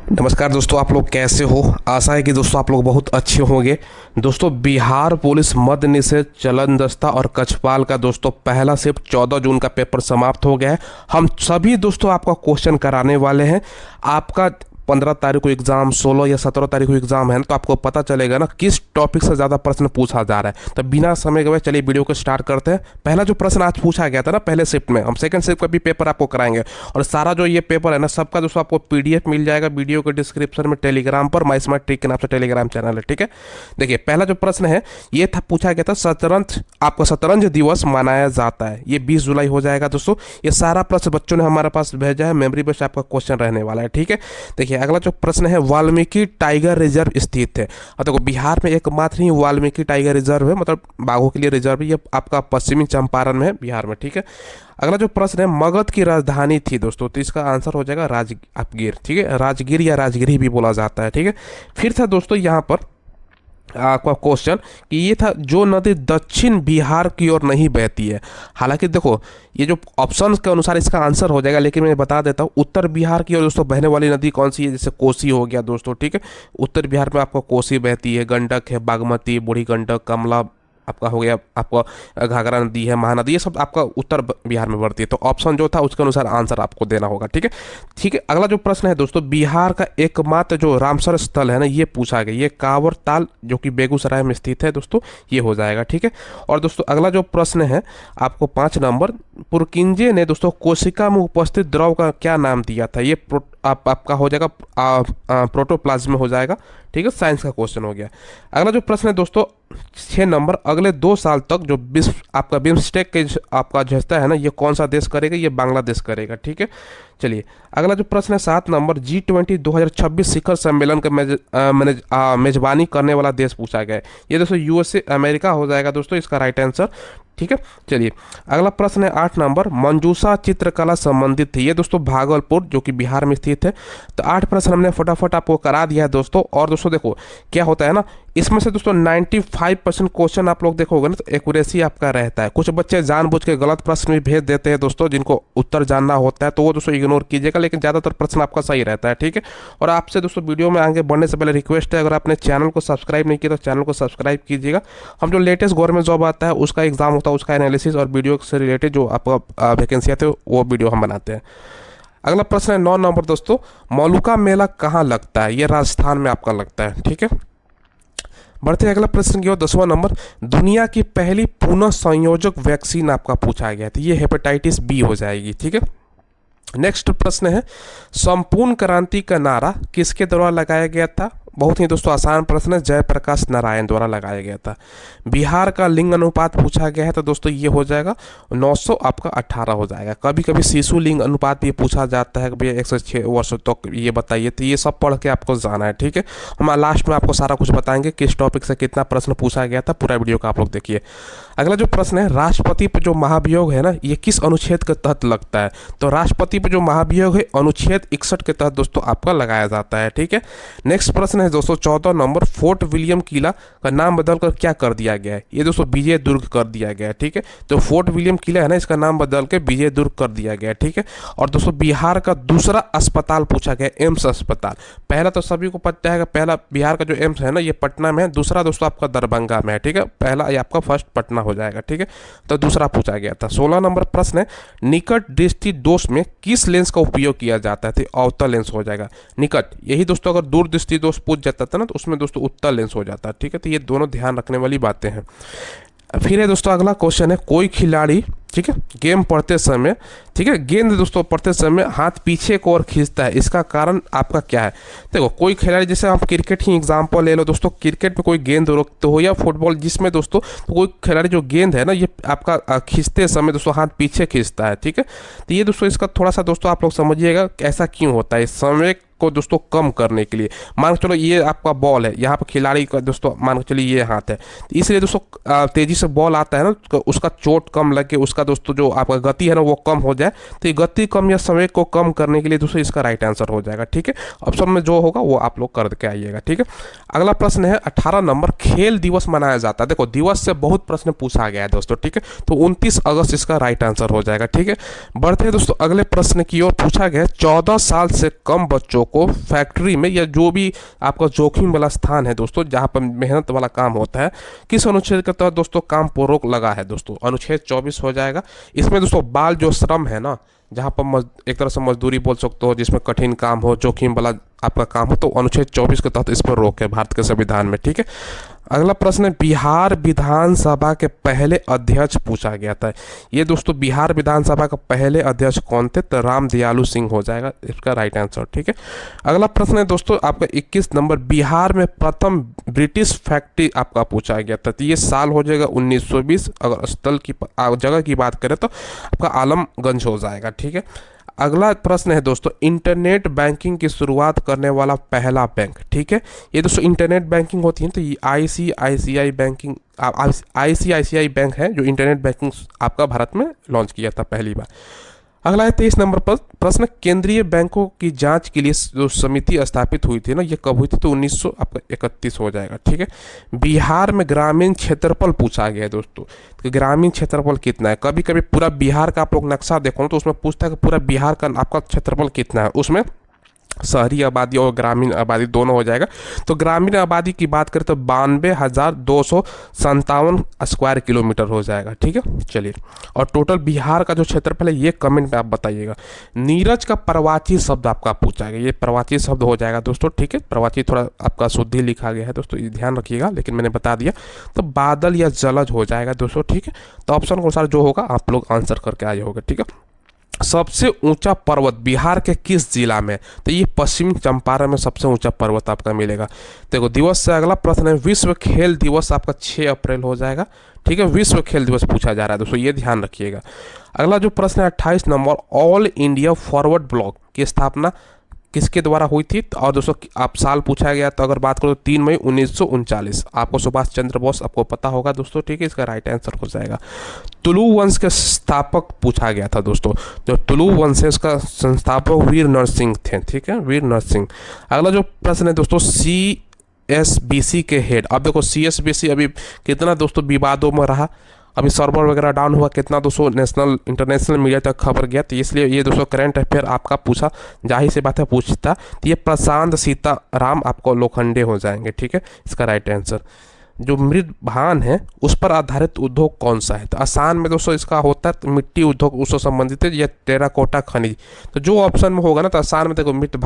नमस्कार दोस्तों, आप लोग कैसे हो। आशा है कि दोस्तों आप लोग बहुत अच्छे होंगे। दोस्तों बिहार पुलिस मद्य निषेध चलन दस्ता और कछपाल का दोस्तों पहला शिफ्ट 14 जून का पेपर समाप्त हो गया है। हम सभी दोस्तों आपका क्वेश्चन कराने वाले हैं। आपका 15 तारीख को एग्जाम, 16 या 17 तारीख को एग्जाम है ना, तो आपको पता चलेगा ना किस टॉपिक से ज़्यादा प्रश्न पूछा जा रहा है। तो बिना समय गए चलिए वीडियो को स्टार्ट करते हैं। पहला जो प्रश्न आज पूछा गया था ना पहले शिफ्ट में, हम सेकंड शिफ्ट का भी पेपर आपको कराएंगे। और सारा जो ये पेपर है ना सबका दोस्तों आपको PDF मिल जाएगा वीडियो के डिस्क्रिप्शन में टेलीग्राम पर। माई स्मार्ट ट्रिक के नाम से टेलीग्राम चैनल है, ठीक है। देखिए पहला जो प्रश्न है ये था, पूछा गया था शतरंज, आपका शतरंज दिवस मनाया जाता है, ये 20 जुलाई हो जाएगा दोस्तों। ये सारा प्रश्न बच्चों ने हमारे पास भेजा है, मेमोरी बेस्ड आपका क्वेश्चन रहने वाला है, ठीक है। देखिए अगला जो प्रश्न है, वाल्मीकि टाइगर रिजर्व स्थित है। और देखो बिहार में एकमात्र ही वाल्मीकि टाइगर रिजर्व है, मतलब बाघों के लिए रिजर्व है। ये आपका पश्चिमी चंपारण में है, बिहार में, ठीक है। अगला जो प्रश्न है, मगध की राजधानी थी दोस्तों, तो इसका आंसर हो जाएगा राजगीर, ठीक है। राजगीर या राजगिरी भी बोला जाता है, ठीक है। फिर था दोस्तों यहाँ पर आपका क्वेश्चन कि ये था, जो नदी दक्षिण बिहार की ओर नहीं बहती है। हालांकि देखो ये जो ऑप्शंस के अनुसार इसका आंसर हो जाएगा, लेकिन मैं बता देता हूँ उत्तर बिहार की ओर दोस्तों बहने वाली नदी कौन सी है। जैसे कोसी हो गया दोस्तों, ठीक है। उत्तर बिहार में आपको कोसी बहती है, गंडक है, बागमती, बूढ़ी गंडक, कमला आपका हो गया, आपका घाघरा नदी है, महानदी, ये सब आपका उत्तर बिहार में बढ़ती है। तो ऑप्शन जो था उसके अनुसार आंसर आपको देना होगा, ठीक है। ठीक है, अगला जो प्रश्न है दोस्तों, बिहार का एकमात्र जो रामसर स्थल है ना ये पूछा गया, ये कांवर ताल जो कि बेगूसराय में स्थित है दोस्तों, ये हो जाएगा, ठीक है। और दोस्तों अगला जो प्रश्न है आपको 5 नंबर, पुरकिंजे ने दोस्तों कोशिका में उपस्थित द्रव का क्या नाम दिया था। ये आपका हो जाएगा प्रोटोप्लाज्म हो जाएगा, ठीक है। साइंस का क्वेश्चन हो गया। अगला जो प्रश्न है दोस्तों 6 नंबर, अगले 2 साल तक जो आपका बिम्स्टेक के आपका झस्ता है ना ये कौन सा देश करेगा, ये बांग्लादेश करेगा, ठीक है। चलिए अगला जो प्रश्न है 7 नंबर, G20 2026 शिखर सम्मेलन का मेजबानी करने वाला देश पूछा गया है। ये दोस्तों USA अमेरिका हो जाएगा दोस्तों, इसका राइट आंसर, ठीक है। चलिए अगला प्रश्न है 8 नंबर, मंजूषा चित्रकला संबंधित थी, ये दोस्तों भागलपुर जो कि बिहार में स्थित है। तो 8 प्रश्न हमने फटाफट आपको करा दिया है दोस्तों। और दोस्तों देखो क्या होता है ना, इसमें से दोस्तों 95% क्वेश्चन आप लोग देखोगे ना तो एक्यूरेसी आपका रहता है। कुछ बच्चे जानबूझ के गलत प्रश्न भी भेज देते हैं दोस्तों, जिनको उत्तर जानना होता है तो वो दोस्तों इग्नोर कीजिएगा, लेकिन ज़्यादातर प्रश्न आपका सही रहता है, ठीक है। और आपसे दोस्तों वीडियो में आगे बढ़ने से पहले रिक्वेस्ट है, अगर आपने चैनल को सब्सक्राइब नहीं किया तो चैनल को सब्सक्राइब कीजिएगा। हम जो लेटेस्ट गवर्नमेंट जॉब आता है उसका एग्जाम होता है, उसका एनालिसिस और वीडियो से रिलेटेड जो आपका वैकेंसी आते हैं वो वीडियो हम बनाते हैं। अगला प्रश्न है 9 नंबर दोस्तों, मौलुका मेला कहाँ लगता है, ये राजस्थान में आपका लगता है, ठीक है। बढ़ते अगला प्रश्न की ओर 10वां नंबर, दुनिया की पहली पुनः संयोजक वैक्सीन आपका पूछा गया था, ये हेपेटाइटिस B हो जाएगी, ठीक है। नेक्स्ट प्रश्न है, संपूर्ण क्रांति का नारा किसके द्वारा लगाया गया था। बहुत ही दोस्तों आसान प्रश्न है, जयप्रकाश नारायण द्वारा लगाया गया था। बिहार का लिंग अनुपात पूछा गया है, तो दोस्तों ये हो जाएगा 900 आपका 18 हो जाएगा। कभी कभी शिशु लिंग अनुपात भी पूछा जाता है, भैया 106 वर्षों तक ये बताइए, तो ये सब पढ़ के आपको जाना है, ठीक है। हम लास्ट में आपको सारा कुछ बताएंगे किस टॉपिक से कितना प्रश्न पूछा गया था, पूरा वीडियो का आप लोग देखिए। अगला जो प्रश्न है, राष्ट्रपति पर जो महाभियोग है ना ये किस अनुच्छेद के तहत लगता है। तो राष्ट्रपति पर जो महाभियोग है अनुच्छेद 61 के तहत दोस्तों आपका लगाया जाता है, ठीक है। नेक्स्ट प्रश्न है दोस्तों 14 नंबर, फोर्ट विलियम किला का नाम बदलकर क्या कर दिया गया है। ये दोस्तों विजय दुर्ग कर दिया गया है, ठीक है। तो फोर्ट विलियम किला है ना इसका नाम बदल के विजय दुर्ग कर दिया गया है, ठीक है। और दोस्तों बिहार का दूसरा अस्पताल पूछा गया, एम्स अस्पताल। पहला तो सभी को पता है, पहला बिहार का जो एम्स है ना ये पटना में है, दूसरा दोस्तों आपका दरभंगा में है, ठीक है। पहला ये आपका फर्स्ट पटना हो जाएगा, ठीक है। तो दूसरा पूछा गया था। 16 नंबर प्रश्न है, निकट दृष्टि दोष में किस लेंस का उपयोग किया जाता है। तो अवतल लेंस हो जाएगा निकट। यही दोस्तों अगर दूर दृष्टि दोष पूछ जाता था ना तो उसमें दोस्तों उत्तल लेंस हो जाता है, ठीक है। तो ये दोनों ध्यान रखने वाली बातें हैं। फिर है दोस्तों अगला क्वेश्चन है, कोई खिलाड़ी, ठीक है, गेम पढ़ते समय, ठीक है, गेंद दोस्तों पढ़ते समय हाथ पीछे को ओर खींचता है, इसका कारण आपका क्या है। देखो कोई खिलाड़ी, जैसे आप क्रिकेट ही एग्जांपल ले लो दोस्तों, क्रिकेट में कोई गेंद रोकते हो या फुटबॉल जिसमें दोस्तों तो कोई खिलाड़ी जो गेंद है ना ये आपका खींचते समय दोस्तों हाथ पीछे खींचता है, ठीक है। तो ये दोस्तों इसका थोड़ा सा दोस्तों आप लोग समझिएगा ऐसा क्यों होता है। इस समय को दोस्तों कम करने के लिए, मान के चलो ये आपका बॉल है, यहाँ पर खिलाड़ी का दोस्तों मान के चलिए ये हाथ है, तो इसलिए दोस्तों तेजी से बॉल आता है ना तो उसका चोट कम लगे, उसका दोस्तों जो आपका गति है ना वो कम हो जाए। तो ये गति कम या समय को कम करने के लिए दोस्तों इसका राइट आंसर हो जाएगा, ठीक है। ऑप्शन में जो होगा वो आप लोग करके आइएगा, ठीक है। अगला प्रश्न है 18 नंबर, खेल दिवस मनाया जाता है। देखो दिवस से बहुत प्रश्न पूछा गया है दोस्तों, ठीक है। तो 29 अगस्त इसका राइट आंसर हो जाएगा, ठीक है। बढ़ते हैं दोस्तों अगले प्रश्न की ओर। पूछा गया 14 साल से कम बच्चों को फैक्ट्री में या जो भी आपका जोखिम वाला स्थान है दोस्तों, जहाँ पर मेहनत वाला काम होता है, किस अनुच्छेद के तहत दोस्तों काम पर रोक लगा है दोस्तों? अनुच्छेद 24 हो जाएगा। इसमें दोस्तों बाल जो श्रम है ना, जहाँ पर एक तरह से मजदूरी बोल सकते हो, जिसमें कठिन काम हो, जोखिम वाला आपका काम हो, तो अनुच्छेद 24 के तहत इस पर रोक है भारत के संविधान में। ठीक है, अगला प्रश्न है बिहार विधानसभा के पहले अध्यक्ष पूछा गया था। ये दोस्तों बिहार विधानसभा का पहले अध्यक्ष कौन थे? तो राम दयालु सिंह हो जाएगा इसका राइट आंसर। ठीक है, अगला प्रश्न है दोस्तों आपका 21 नंबर, बिहार में प्रथम ब्रिटिश फैक्ट्री आपका पूछा गया था। तो ये साल हो जाएगा 1920। अगर स्थल की जगह की बात करें तो आपका आलमगंज हो जाएगा। ठीक है, अगला प्रश्न है दोस्तों इंटरनेट बैंकिंग की शुरुआत करने वाला पहला बैंक। ठीक है, ये दोस्तों इंटरनेट बैंकिंग होती है तो ये आईसीआईसीआई बैंकिंग आईसीआईसीआई बैंक है जो इंटरनेट बैंकिंग आपका भारत में लॉन्च किया था पहली बार। अगला है 23 नंबर पर प्रश्न, केंद्रीय बैंकों की जांच के लिए जो समिति स्थापित हुई थी ना, ये कब हुई थी? तो 1931 हो जाएगा। ठीक है, बिहार में ग्रामीण क्षेत्रफल पूछा गया है दोस्तों, तो ग्रामीण क्षेत्रफल कितना है? कभी कभी पूरा बिहार का आप लोग नक्शा देखो तो उसमें पूछता है कि पूरा बिहार का आपका क्षेत्रफल कितना है, उसमें शहरी आबादी और ग्रामीण आबादी दोनों हो जाएगा। तो ग्रामीण आबादी की बात करें तो 92,257 स्क्वायर किलोमीटर हो जाएगा। ठीक है, चलिए, और टोटल बिहार का जो क्षेत्रफल है ये कमेंट में आप बताइएगा। नीरज का प्रवाची शब्द आपका पूछा गया, ये प्रवाची शब्द हो जाएगा दोस्तों। ठीक है, प्रवाची थोड़ा आपका शुद्धि लिखा गया है दोस्तों, ये ध्यान रखिएगा, लेकिन मैंने बता दिया। तो बादल या जलज हो जाएगा दोस्तों। ठीक है, तो ऑप्शन के अनुसार जो होगा आप लोग आंसर करके आए होगे। ठीक है, सबसे ऊंचा पर्वत बिहार के किस जिला में? तो ये पश्चिम चंपारण में सबसे ऊंचा पर्वत आपका मिलेगा। देखो दिवस से अगला प्रश्न है, विश्व खेल दिवस आपका 6 अप्रैल हो जाएगा। ठीक है, विश्व खेल दिवस पूछा जा रहा है दोस्तों, ये ध्यान रखिएगा। अगला जो प्रश्न है 28 number, all India forward block की स्थापना किसके द्वारा हुई थी? और दोस्तों आप साल पूछा गया, तो अगर बात करो तो 3 मई 1939, आपको सुभाष चंद्र बोस आपको पता होगा दोस्तों। ठीक है, इसका राइट आंसर हो जाएगा। तुलु वंश के संस्थापक पूछा गया था दोस्तों, जो तुलु वंश है उसका संस्थापक वीर नरसिंह थे। ठीक है, वीर नरसिंह। अगला जो प्रश्न है दोस्तों CSBC के हेड, अब देखो CSBC अभी कितना दोस्तों विवादों में रहा, अभी सर्वर वगैरह डाउन हुआ, कितना दोस्तों नेशनल इंटरनेशनल मीडिया तक खबर गया, तो इसलिए ये दोस्तों करंट अफेयर आपका पूछा, जाहिर सी बात है पूछता। तो ये प्रशांत सीताराम आपको लोखंडे हो जाएंगे। ठीक है, इसका राइट आंसर। जो मृद भान है उस पर आधारित उद्योग कौन सा है? तो आसाम में दोस्तों इसका होता है तो मिट्टी उद्योग उससे संबंधित है, या टेराकोटा खनिज। तो जो ऑप्शन में होगा ना, तो आसाम में देखो मृद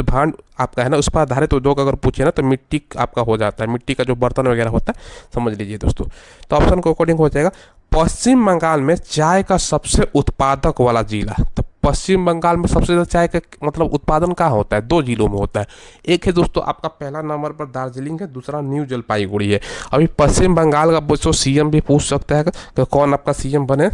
भान आपका है ना, उस पर आधारित उद्योग अगर पूछे ना तो मिट्टी आपका हो जाता है, मिट्टी का जो बर्तन वगैरह होता है, समझ लीजिए दोस्तों। तो ऑप्शन के अकॉर्डिंग हो जाएगा पश्चिम बंगाल में चाय का सबसे उत्पादक वाला जिला। तो पश्चिम बंगाल में सबसे ज़्यादा चाय का मतलब उत्पादन कहाँ होता है? 2 जिलों में होता है। एक है दोस्तों आपका पहला नंबर पर दार्जिलिंग है, दूसरा न्यू जलपाईगुड़ी है। अभी पश्चिम बंगाल का दोस्तों CM भी पूछ सकता है कि कौन आपका CM बने,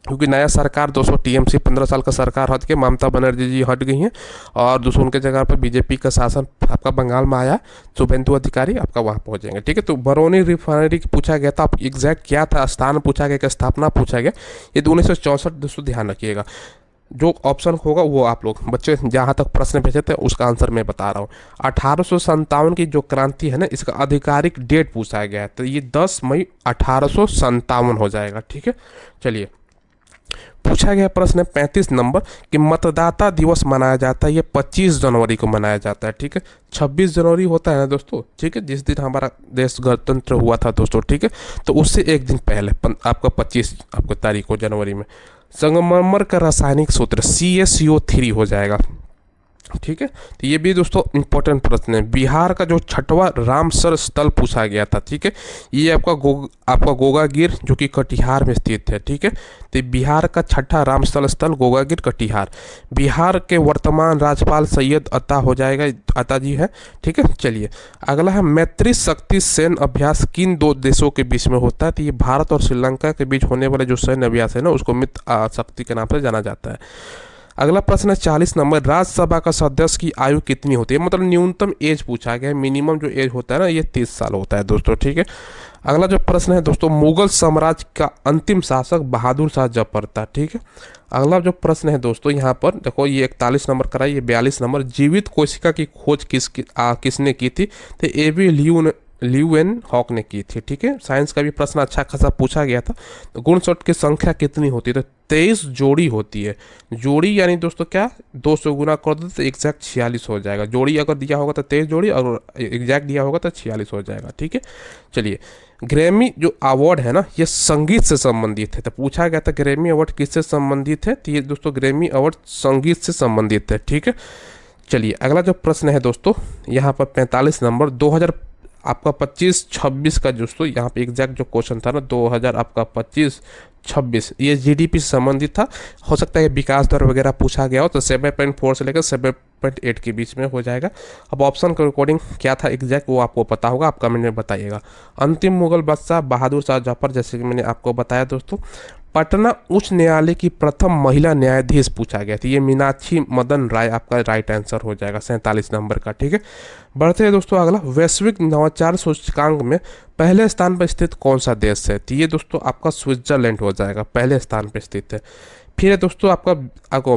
क्योंकि नया सरकार दोस्तों TMC 15 साल का सरकार हट के ममता बनर्जी जी हट गई हैं, और दोस्तों उनके जगह पर BJP का शासन आपका बंगाल में आया, शुभेंदु अधिकारी आपका वहाँ पहुँचेंगे। ठीक है, तो बरौनी रिफाइनरी पूछा गया था, आप एग्जैक्ट क्या था, स्थान पूछा गया, स्थापना पूछा गया, ये 1964 दोस्तों ध्यान रखिएगा। जो ऑप्शन होगा वो आप लोग बच्चे जहाँ तक प्रश्न भेजे थे उसका आंसर मैं बता रहा हूँ। 1857 की जो क्रांति है ना, इसका आधिकारिक डेट पूछा गया है, तो ये 10 मई 1857 हो जाएगा। ठीक है, चलिए, पूछा गया प्रश्न है 35 नंबर कि मतदाता दिवस मनाया जाता है, ये 25 जनवरी को मनाया जाता है। ठीक है, 26 जनवरी होता है ना दोस्तों। ठीक है, जिस दिन हमारा देश गणतंत्र हुआ था दोस्तों। ठीक है, तो उससे एक दिन पहले आपका 25 आपको तारीख को जनवरी में। संगमरमर का रासायनिक सूत्र CaCO3 हो जाएगा। ठीक है, तो ये भी दोस्तों इंपॉर्टेंट प्रश्न है। बिहार का जो 6वां रामसर स्थल पूछा गया था। ठीक है, ये आपका गोगागिर जो कि कटिहार में स्थित है। ठीक है, तो बिहार का 6ठा रामसर स्थल गोगागिर कटिहार। बिहार के वर्तमान राज्यपाल सैयद अता हो जाएगा, अता जी है। ठीक है, चलिए, अगला है मैत्री शक्ति सैन्य अभ्यास किन 2 देशों के बीच में होता है? तो ये भारत और श्रीलंका के बीच होने वाले जो सैन्य अभ्यास है ना, उसको मित्र शक्ति के नाम से जाना जाता है। अगला प्रश्न है 40 नंबर, राज्यसभा का सदस्य की आयु कितनी होती है? मतलब न्यूनतम एज पूछा गया है, मिनिमम जो एज होता है ना, ये 30 साल होता है दोस्तों। ठीक है, अगला जो प्रश्न है दोस्तों, मुगल साम्राज्य का अंतिम शासक बहादुर शाह जफर था। ठीक है, अगला जो प्रश्न है दोस्तों, यहाँ पर देखो ये 41 नंबर कराई, ये 42 नंबर, जीवित कोशिका की खोज किसने की थी? तो AB ल्यूएन हॉक ने की थी। ठीक है, साइंस का भी प्रश्न अच्छा खासा पूछा गया था। तो गुणसूत्र की संख्या कितनी होती है? तो 23 जोड़ी होती है। जोड़ी यानी दोस्तों क्या, 2 से गुना कर दो तो एग्जैक्ट 46 हो जाएगा। जोड़ी अगर दिया होगा तो 23 जोड़ी, और एग्जैक्ट दिया होगा तो 46 हो जाएगा। ठीक है, चलिए ग्रैमी जो अवार्ड है ना, ये संगीत से संबंधित है। तो पूछा गया था ग्रैमी अवार्ड किससे संबंधित है? तो ये दोस्तों ग्रैमी अवार्ड संगीत से संबंधित है। ठीक है, चलिए अगला जो प्रश्न है दोस्तों, यहाँ पर 45 नंबर 2000 आपका 25-26 का दोस्तों, यहाँ पे एग्जैक्ट जो क्वेश्चन था ना 2000 आपका 25-26, ये जीडीपी से संबंधित था। हो सकता है विकास दर वगैरह पूछा गया हो, तो 7.4 से लेकर 7.8 के बीच में हो जाएगा। अब ऑप्शन का रिकॉर्डिंग क्या था एग्जैक्ट वो आपको पता होगा, आप कमेंट में बताइएगा। अंतिम मुगल बादशाह बहादुर शाह जफर, जैसे कि मैंने आपको बताया दोस्तों। पटना उच्च न्यायालय की प्रथम महिला न्यायाधीश पूछा गया था, ये मीनाक्षी मदन राय आपका राइट आंसर हो जाएगा 47 नंबर का। ठीक है, बढ़ते हैं दोस्तों अगला, वैश्विक नवाचार सूचकांक में पहले स्थान पर स्थित कौन सा देश है? तो ये दोस्तों आपका स्विट्जरलैंड हो जाएगा, पहले स्थान पर स्थित है। फिर है दोस्तों आपका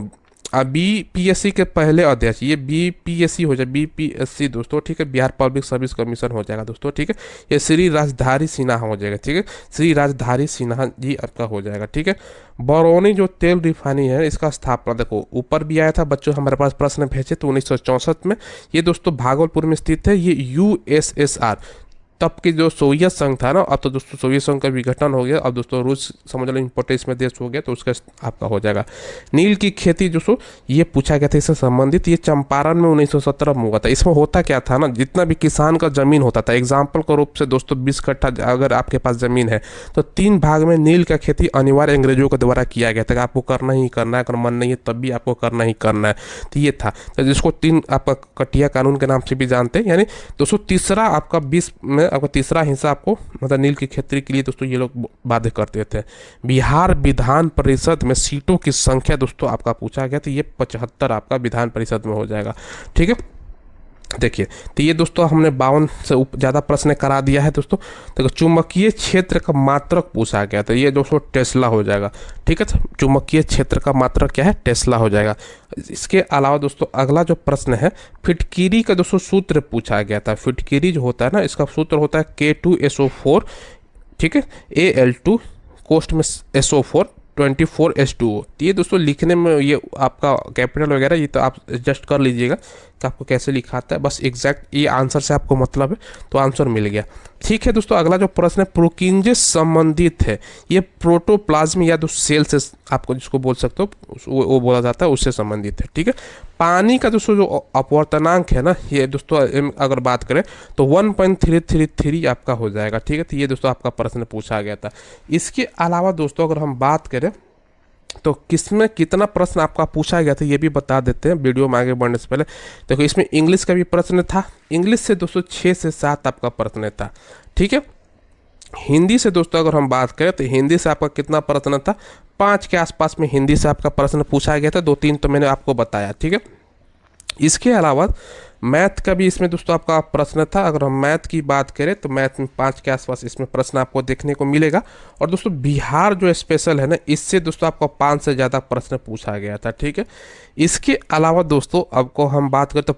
बीपीएससी के पहले अध्यक्ष, ये बीपीएससी हो जाए, बीपीएससी दोस्तों। ठीक है, बिहार पब्लिक सर्विस कमीशन हो जाएगा दोस्तों। ठीक है, ये श्री राजधारी सिन्हा हो जाएगा। ठीक है, श्री राजधारी सिन्हा जी आपका हो जाएगा। ठीक है, बरौनी जो तेल रिफाइनरी है इसका स्थापना देखो ऊपर भी आया था बच्चों, हमारे पास प्रश्न भेजे तो 1964 में। ये दोस्तों भागलपुर में स्थित है। ये यूएसएसआर तब की जो सोवियत संघ था ना, अब तो दोस्तों सोवियत संघ का विघटन हो गया, अब दोस्तों रूस समझ लो इम्पोर्टेंस में देश हो गया, तो उसका आपका हो जाएगा। नील की खेती दोस्तों ये पूछा गया था इससे संबंधित, ये चंपारण में 1917 में हुआ था। इसमें होता क्या था ना, जितना भी किसान का जमीन होता था, एग्जाम्पल के रूप से दोस्तों 20 कट्ठा अगर आपके पास जमीन है तो 3 भाग में नील का खेती अनिवार्य अंग्रेजों के द्वारा किया गया था। आपको करना ही करना है, अगर मन नहीं है तब भी आपको करना ही करना है। तो ये था, तो जिसको 3 आपका कटिया कानून के नाम से भी जानते हैं। यानी दोस्तों तीसरा आपका 20 में आपका तीसरा हिस्सा आपको मतलब नील की खेती के लिए दोस्तों ये लोग बाध्य करते थे। बिहार विधान परिषद में सीटों की संख्या दोस्तों आपका पूछा गया, तो ये 75 आपका विधान परिषद में हो जाएगा। ठीक है, देखिए तो ये दोस्तों हमने 52 से ज़्यादा प्रश्न करा दिया है दोस्तों। देखो चुंबकीय क्षेत्र का मात्रक पूछा गया, तो ये दोस्तों टेस्ला हो जाएगा। ठीक है, चुंबकीय क्षेत्र का मात्रक क्या है? टेस्ला हो जाएगा। इसके अलावा दोस्तों अगला जो प्रश्न है, फिटकीरी का दोस्तों सूत्र पूछा गया था। फिटकीरी जो होता है ना, इसका सूत्र होता है K2SO4। ठीक है, Al2 कोष्ठ में SO4 24H2O। तो ये दोस्तों लिखने में ये आपका कैपिटल वगैरह ये तो आप एडजस्ट कर लीजिएगा कि आपको कैसे लिखा आता है, बस एग्जैक्ट ये आंसर से आपको मतलब है तो आंसर मिल गया। ठीक है दोस्तों, अगला जो प्रश्न है प्रोकिंजे संबंधित है, ये प्रोटोप्लाज्म या तो सेल से आपको जिसको बोल सकते हो वो बोला जाता है, उससे संबंधित है। ठीक है, पानी का दोस्तों जो अपवर्तनांक है ना, ये दोस्तों अगर बात करें तो 1.333 आपका हो जाएगा। ठीक है, तो ये दोस्तों आपका प्रश्न पूछा गया था। इसके अलावा दोस्तों अगर हम बात करें तो किसमें कितना प्रश्न आपका पूछा गया था ये भी बता देते हैं वीडियो में आगे बढ़ने से पहले। देखो इसमें इंग्लिश का भी प्रश्न था, इंग्लिश से दोस्तों 6 से 7 आपका प्रश्न था। ठीक है, हिंदी से दोस्तों अगर हम बात करें तो हिंदी से आपका कितना प्रश्न था? 5 के आसपास में हिंदी से आपका प्रश्न पूछा गया था, 2-3 तो मैंने आपको बताया। ठीक है, इसके अलावा मैथ का भी इसमें दोस्तों आपका प्रश्न था। अगर हम मैथ की बात करें तो मैथ में 5 के आसपास इसमें प्रश्न आपको देखने को मिलेगा। और दोस्तों बिहार जो स्पेशल है ना, इससे दोस्तों आपको 5 से ज़्यादा प्रश्न पूछा गया था। ठीक है, इसके अलावा दोस्तों आपको हम बात करें तो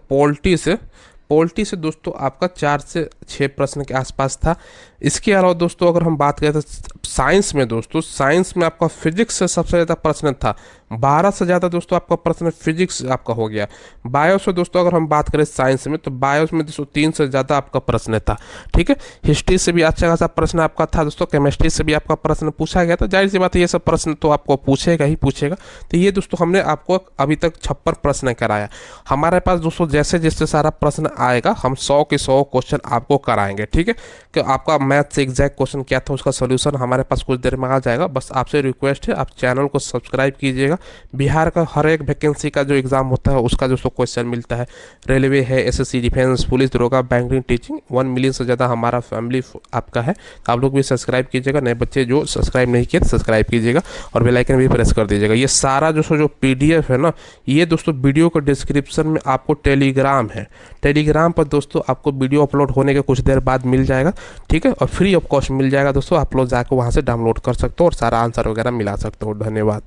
पोल्ट्री से दोस्तों आपका 4 से 6 प्रश्न के आसपास था। इसके अलावा दोस्तों अगर हम बात करें तो साइंस में दोस्तों, साइंस में आपका फिजिक्स से सबसे ज़्यादा प्रश्न था, 12 से ज़्यादा दोस्तों आपका प्रश्न फिजिक्स आपका हो गया। बायो से दोस्तों अगर हम बात करें साइंस में तो बायो में दोस्तों 3 से ज़्यादा आपका प्रश्न था। ठीक है, हिस्ट्री से भी अच्छा खासा प्रश्न आपका था दोस्तों, केमिस्ट्री से भी आपका प्रश्न पूछा गया था। जाहिर सी बात है ये सब प्रश्न तो आपको पूछेगा ही पूछेगा। तो ये दोस्तों हमने आपको अभी तक 56 प्रश्न कराया। हमारे पास दोस्तों जैसे जैसे सारा प्रश्न आएगा हम 100 के 100 क्वेश्चन आपको कराएंगे। ठीक है, कि आपका मैथ से एग्जैक्ट क्वेश्चन क्या था उसका सोल्यूशन हमारे पास कुछ देर में आ जाएगा। बस आपसे रिक्वेस्ट है आप चैनल को सब्सक्राइब कीजिएगा। बिहार का हर एक वैकेंसी का जो एग्ज़ाम होता है उसका दोस्तों क्वेश्चन मिलता है। रेलवे है, एसएससी, डिफेंस, पुलिस, दरोगा, बैंकिंग, टीचिंग, 1 मिलियन से ज़्यादा हमारा फैमिली आपका है। आप लोग भी सब्सक्राइब कीजिएगा। नए बच्चे जो सब्सक्राइब नहीं किए सब्सक्राइब कीजिएगा और बेल आइकन भी प्रेस कर दीजिएगा। ये सारा जो PDF है ना, ये दोस्तों वीडियो के डिस्क्रिप्शन में आपको टेलीग्राम है, टेलीग्राम पर दोस्तों आपको वीडियो अपलोड होने के कुछ देर बाद मिल जाएगा। ठीक है, और फ्री ऑफ कॉस्ट मिल जाएगा दोस्तों, आप लोग जाकर वहाँ से डाउनलोड कर सकते हो और सारा आंसर वगैरह मिला सकते हो। धन्यवाद।